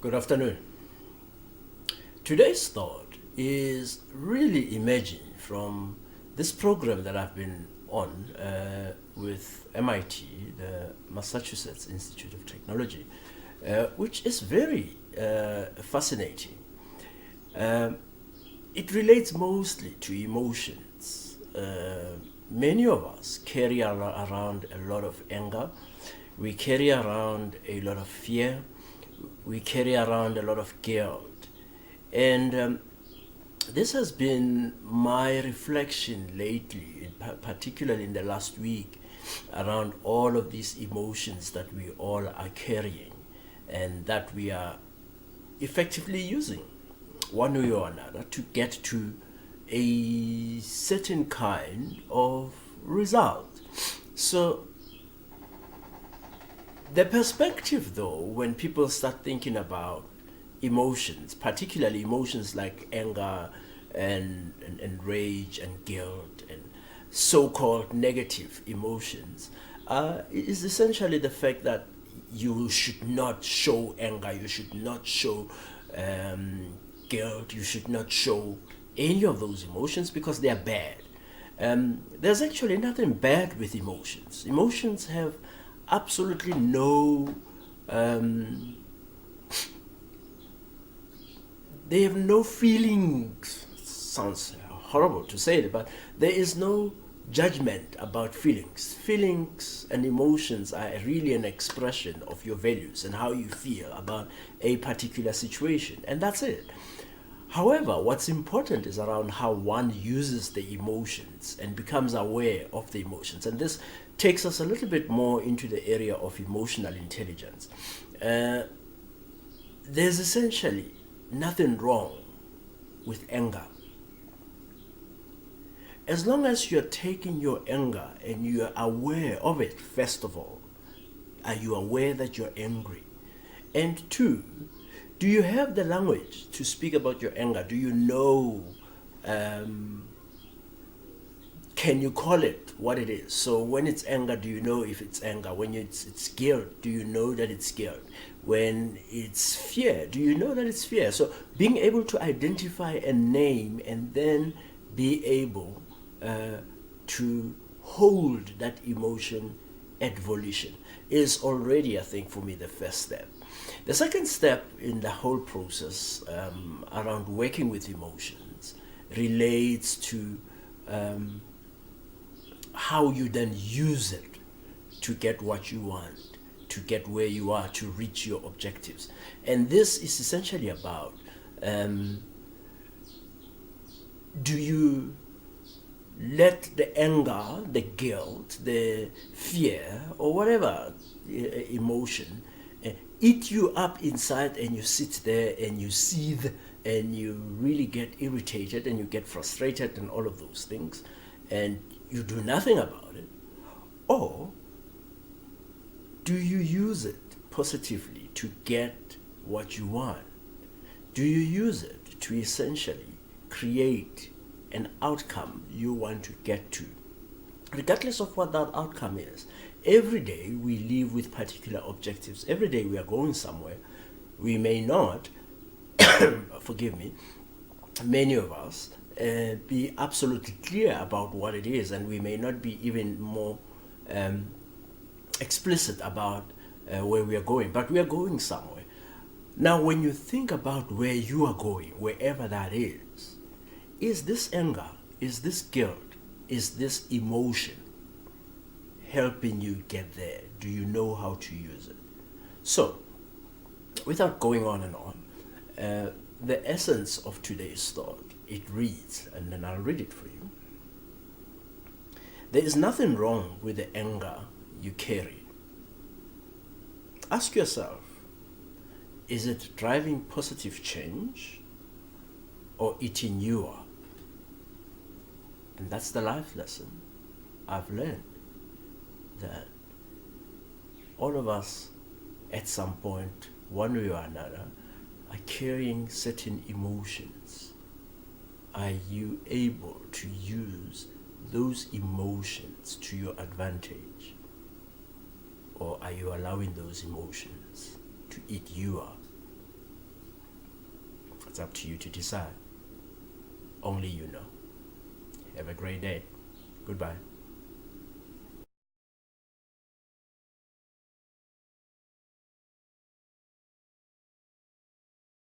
Good afternoon. Today's thought is really emerging from this program that I've been on with MIT, the Massachusetts Institute of Technology, which is very fascinating. It relates mostly to emotions. Many of us carry around a lot of anger. We carry around a lot of fear. We carry around a lot of guilt. And this has been my reflection lately, particularly in the last week, around all of these emotions that we all are carrying and that we are effectively using one way or another to get to a certain kind of result. So the perspective, though, when people start thinking about emotions, particularly emotions like anger and rage and guilt and so-called negative emotions, is essentially the fact that you should not show anger, you should not show guilt, you should not show any of those emotions because they are bad. There's actually nothing bad with emotions. Emotions have absolutely no they have no feelings. Sounds horrible to say it, but there is no judgment about feelings. Feelings and emotions are really an expression of your values and how you feel about a particular situation, and that's it. However, what's important is around how one uses the emotions and becomes aware of the emotions. And this takes us a little bit more into the area of emotional intelligence. There's essentially nothing wrong with anger. As long as you're taking your anger and you're aware of it, first of all, are you aware that you're angry? And two, do you have the language to speak about your anger? Do you know, can you call it what it is? So when it's anger, do you know if it's anger? When it's guilt, do you know that it's guilt? When it's fear, do you know that it's fear? So being able to identify a name and then be able to hold that emotion at volition is already, I think, for me, the first step. The second step in the whole process around working with emotions relates to how you then use it to get what you want, to get where you are, to reach your objectives. And this is essentially about do you let the anger, the guilt, the fear, or whatever emotion eat you up inside, and you sit there and you seethe and you really get irritated and you get frustrated and all of those things, and you do nothing about it? Or do you use it positively to get what you want? Do you use it to essentially create an outcome you want to get to? Regardless of what that outcome is, every day we live with particular objectives. Every day we are going somewhere. We may not, forgive me, many of us be absolutely clear about what it is, and we may not be even more explicit about where we are going, but we are going somewhere. Now, when you think about where you are going, wherever that is this anger, is this guilt, is this emotion helping you get there? Do you know how to use it? So, without going on and on, the essence of today's thought, it reads, and then I'll read it for you. There is nothing wrong with the anger you carry. Ask yourself, is it driving positive change or eating you up? And that's the life lesson I've learned, that all of us at some point, one way or another, are carrying certain emotions. Are you able to use those emotions to your advantage? Or are you allowing those emotions to eat you up? It's up to you to decide. Only you know. Have a great day. Goodbye.